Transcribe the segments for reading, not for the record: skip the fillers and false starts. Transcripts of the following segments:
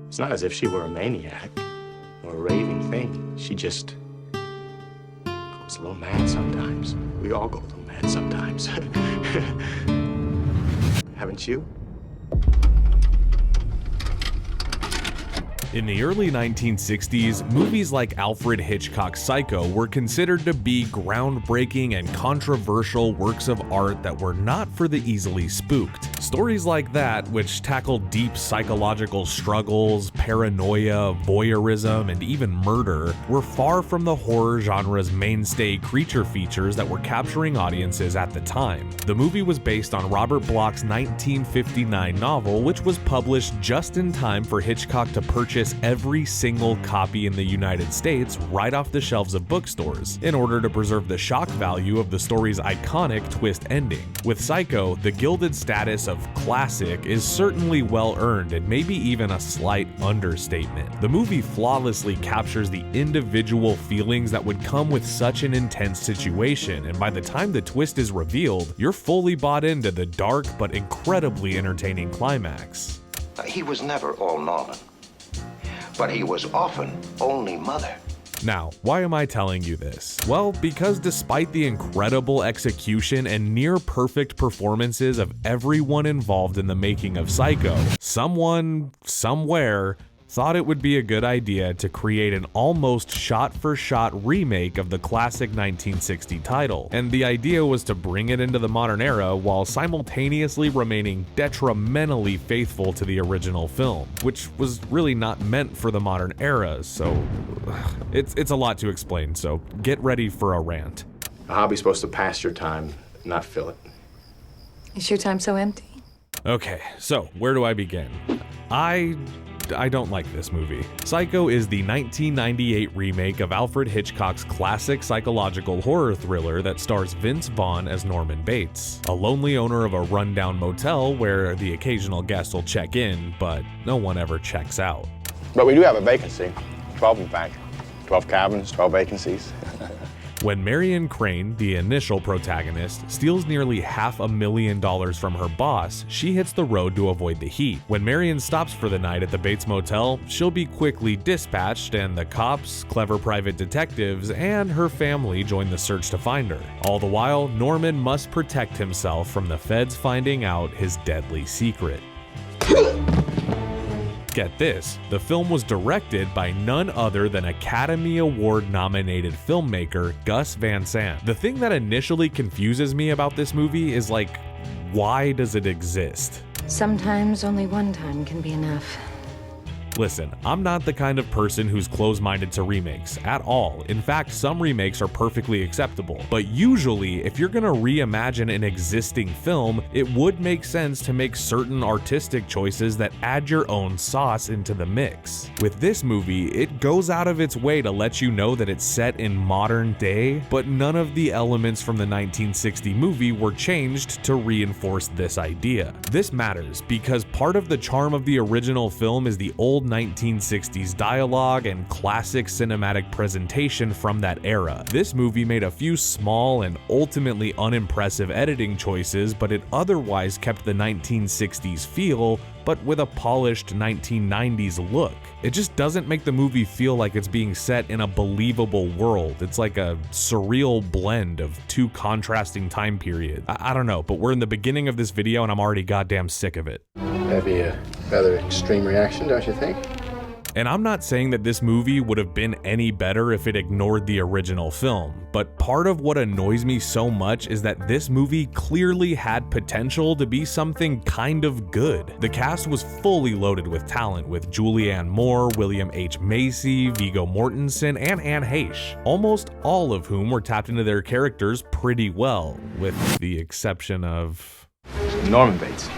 It's not as if she were a maniac or a raving thing. She just goes a little mad sometimes. We all go a little mad sometimes. Haven't you? In the early 1960s, movies like Alfred Hitchcock's Psycho were considered to be groundbreaking and controversial works of art that were not for the easily spooked. Stories like that, which tackled deep psychological struggles, paranoia, voyeurism, and even murder, were far from the horror genre's mainstay creature features that were capturing audiences at the time. The movie was based on Robert Bloch's 1959 novel, which was published just in time for Hitchcock to purchase every single copy in the United States right off the shelves of bookstores, in order to preserve the shock value of the story's iconic twist ending. With Psycho, the gilded status of classic is certainly well earned and maybe even a slight understatement. The movie flawlessly captures the individual feelings that would come with such an intense situation, and by the time the twist is revealed, you're fully bought into the dark but incredibly entertaining climax. He was never all Norman, but he was often only Mother. Now, why am I telling you this? Well, because despite the incredible execution and near perfect performances of everyone involved in the making of Psycho, someone, somewhere, thought it would be a good idea to create an almost shot-for-shot remake of the classic 1960 title, and the idea was to bring it into the modern era while simultaneously remaining detrimentally faithful to the original film, which was really not meant for the modern era, so it's a lot to explain, so get ready for a rant. A hobby's supposed to pass your time, not fill it. Is your time so empty? Okay, so where do I begin? I don't like this movie. Psycho is the 1998 remake of Alfred Hitchcock's classic psychological horror thriller that stars Vince Vaughn as Norman Bates, a lonely owner of a rundown motel where the occasional guest will check in, but no one ever checks out. But we do have a vacancy. 12, in fact. 12 cabins, 12 vacancies. When Marion Crane, the initial protagonist, steals nearly $500,000 from her boss, she hits the road to avoid the heat. When Marion stops for the night at the Bates Motel, she'll be quickly dispatched, and the cops, clever private detectives, and her family join the search to find her. All the while, Norman must protect himself from the feds finding out his deadly secret. Get this, the film was directed by none other than Academy Award nominated filmmaker Gus Van Sant. The thing that initially confuses me about this movie is like, why does it exist? Sometimes only one time can be enough. Listen, I'm not the kind of person who's close-minded to remakes at all. In fact, some remakes are perfectly acceptable. But usually, if you're gonna reimagine an existing film, it would make sense to make certain artistic choices that add your own sauce into the mix. With this movie, it goes out of its way to let you know that it's set in modern day, but none of the elements from the 1960 movie were changed to reinforce this idea. This matters because part of the charm of the original film is the old 1960s dialogue and classic cinematic presentation from that era. This movie made a few small and ultimately unimpressive editing choices, but it otherwise kept the 1960s feel, but with a polished 1990s look. It just doesn't make the movie feel like it's being set in a believable world. It's like a surreal blend of two contrasting time periods. I don't know, but we're in the beginning of this video and I'm already goddamn sick of it. That'd be a rather extreme reaction, don't you think? And I'm not saying that this movie would have been any better if it ignored the original film, but part of what annoys me so much is that this movie clearly had potential to be something kind of good. The cast was fully loaded with talent, with Julianne Moore, William H. Macy, Viggo Mortensen, and Anne Heche, almost all of whom were tapped into their characters pretty well, with the exception of Norman Bates.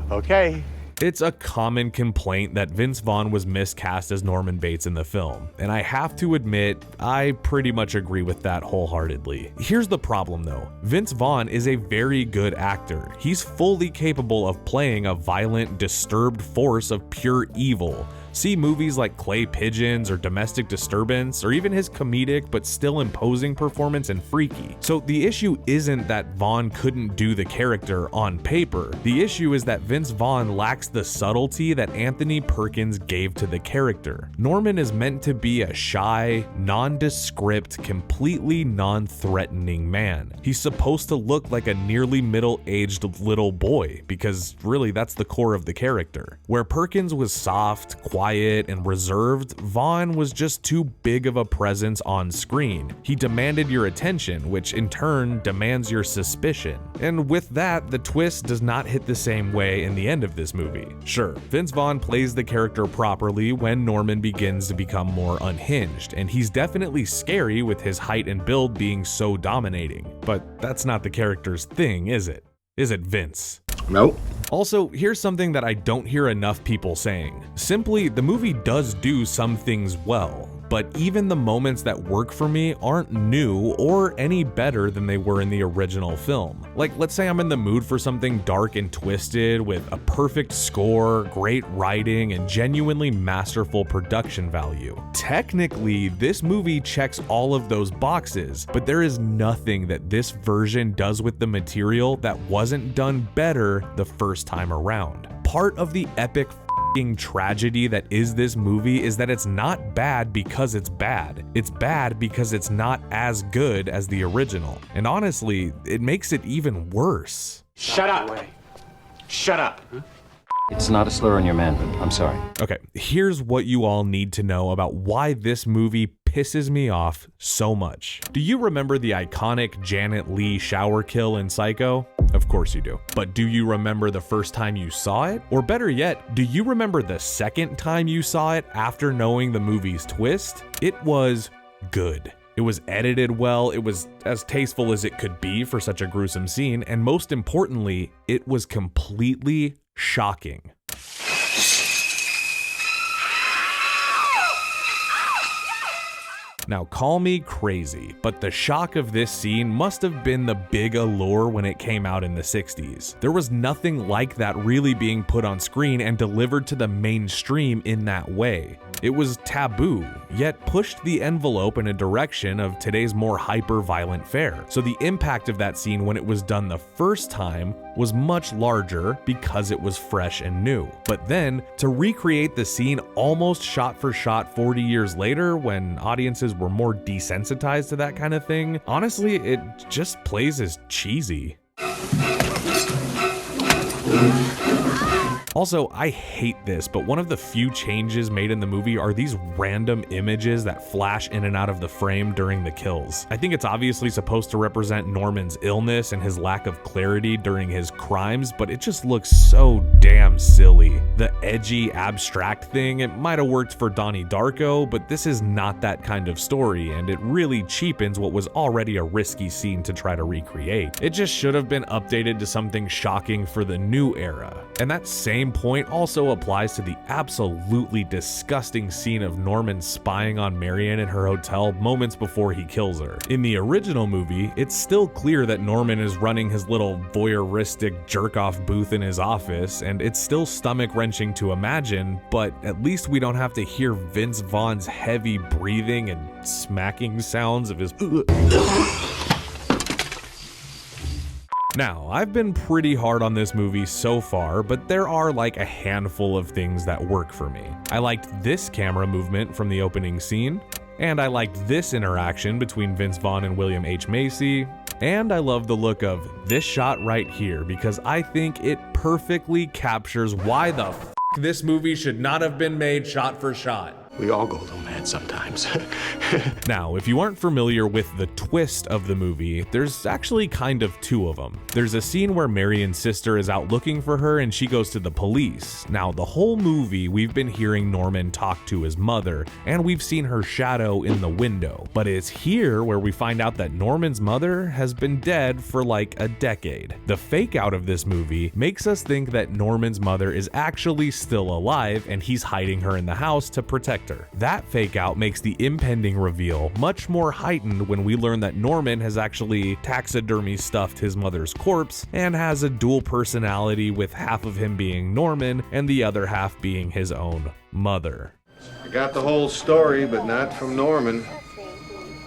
Okay. It's a common complaint that Vince Vaughn was miscast as Norman Bates in the film, and I have to admit, I pretty much agree with that wholeheartedly. Here's the problem though, Vince Vaughn is a very good actor. He's fully capable of playing a violent, disturbed force of pure evil, See movies like Clay Pigeons or Domestic Disturbance, or even his comedic but still imposing performance in Freaky. So the issue isn't that Vaughn couldn't do the character on paper. The issue is that Vince Vaughn lacks the subtlety that Anthony Perkins gave to the character. Norman is meant to be a shy, nondescript, completely non-threatening man. He's supposed to look like a nearly middle-aged little boy, because really that's the core of the character. Where Perkins was soft, quiet, and reserved, Vaughn was just too big of a presence on screen. He demanded your attention, which in turn demands your suspicion. And with that, the twist does not hit the same way in the end of this movie. Sure, Vince Vaughn plays the character properly when Norman begins to become more unhinged, and he's definitely scary with his height and build being so dominating. But that's not the character's thing, is it? Is it, Vince? Nope. Also, here's something that I don't hear enough people saying. Simply, the movie does do some things well, but even the moments that work for me aren't new or any better than they were in the original film. Like, let's say I'm in the mood for something dark and twisted with a perfect score, great writing, and genuinely masterful production value. Technically, this movie checks all of those boxes, but there is nothing that this version does with the material that wasn't done better the first time around. Part of the epic tragedy that is this movie is that it's not bad because it's bad. It's bad because it's not as good as the original. And honestly, it makes it even worse. Shut up. Shut up. It's not a slur on your manhood. I'm sorry. Okay, here's what you all need to know about why this movie pisses me off so much. Do you remember the iconic Janet Leigh shower kill in Psycho? Of course you do. But do you remember the first time you saw it? Or better yet, do you remember the second time you saw it after knowing the movie's twist? It was good. It was edited well, it was as tasteful as it could be for such a gruesome scene, and most importantly, it was completely shocking. Now, call me crazy, but the shock of this scene must have been the big allure when it came out in the 60s. There was nothing like that really being put on screen and delivered to the mainstream in that way. It was taboo, yet pushed the envelope in a direction of today's more hyper-violent fare. So the impact of that scene when it was done the first time was much larger because it was fresh and new. But then, to recreate the scene almost shot for shot 40 years later when audiences were more desensitized to that kind of thing, honestly, it just plays as cheesy. Also, I hate this, but one of the few changes made in the movie are these random images that flash in and out of the frame during the kills. I think it's obviously supposed to represent Norman's illness and his lack of clarity during his crimes, but it just looks so damn silly. The edgy, abstract thing, it might have worked for Donnie Darko, but this is not that kind of story, and it really cheapens what was already a risky scene to try to recreate. It just should have been updated to something shocking for the new era. And that same point also applies to the absolutely disgusting scene of Norman spying on Marion in her hotel moments before he kills her. In the original movie, it's still clear that Norman is running his little voyeuristic jerk-off booth in his office, and it's still stomach-wrenching to imagine, but at least we don't have to hear Vince Vaughn's heavy breathing and smacking sounds of his Now, I've been pretty hard on this movie so far, but there are like a handful of things that work for me. I liked this camera movement from the opening scene, and I liked this interaction between Vince Vaughn and William H. Macy, and I love the look of this shot right here because I think it perfectly captures why the f this movie should not have been made shot for shot. We all go a little mad sometimes. Now, if you aren't familiar with the twist of the movie, there's actually kind of two of them. There's a scene where Marion's sister is out looking for her and she goes to the police. Now, the whole movie, we've been hearing Norman talk to his mother, and we've seen her shadow in the window. But it's here where we find out that Norman's mother has been dead for like a decade. The fake out of this movie makes us think that Norman's mother is actually still alive and he's hiding her in the house to protect character. That fake out makes the impending reveal much more heightened when we learn that Norman has actually taxidermy stuffed his mother's corpse and has a dual personality, with half of him being Norman and the other half being his own mother. I got the whole story, but not from Norman.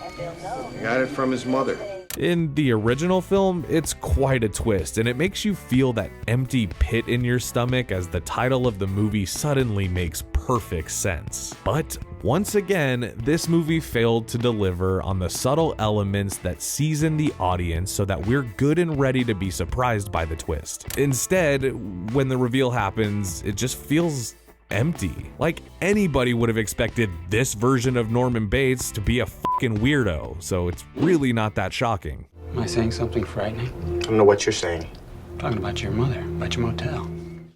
I got it from his mother. In the original film, it's quite a twist, and it makes you feel that empty pit in your stomach as the title of the movie suddenly makes perfect sense. But once again, this movie failed to deliver on the subtle elements that season the audience so that we're good and ready to be surprised by the twist. Instead, when the reveal happens, it just feels empty. Like anybody would have expected this version of Norman Bates to be a fucking weirdo, so it's really not that shocking. Am I saying something frightening? I don't know what you're saying. I'm talking about your mother, about your motel.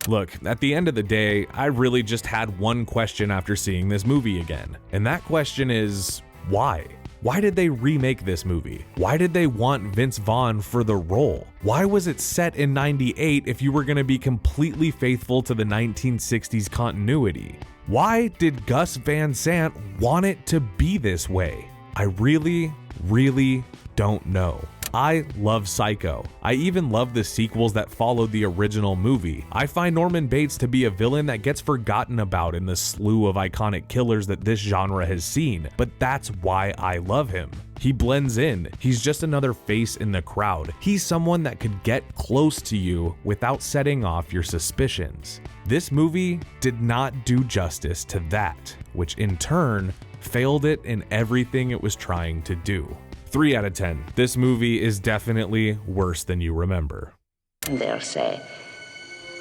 Look, at the end of the day, I really just had one question after seeing this movie again, and that question is, why? Why did they remake this movie? Why did they want Vince Vaughn for the role? Why was it set in '98 if you were going to be completely faithful to the 1960s continuity? Why did Gus Van Sant want it to be this way? I really don't know. I love Psycho. I even love the sequels that followed the original movie. I find Norman Bates to be a villain that gets forgotten about in the slew of iconic killers that this genre has seen, but that's why I love him. He blends in. He's just another face in the crowd. He's someone that could get close to you without setting off your suspicions. This movie did not do justice to that, which in turn failed it in everything it was trying to do. 3 out of 10. This movie is definitely worse than you remember. They'll say,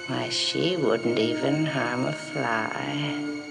why, she wouldn't even harm a fly.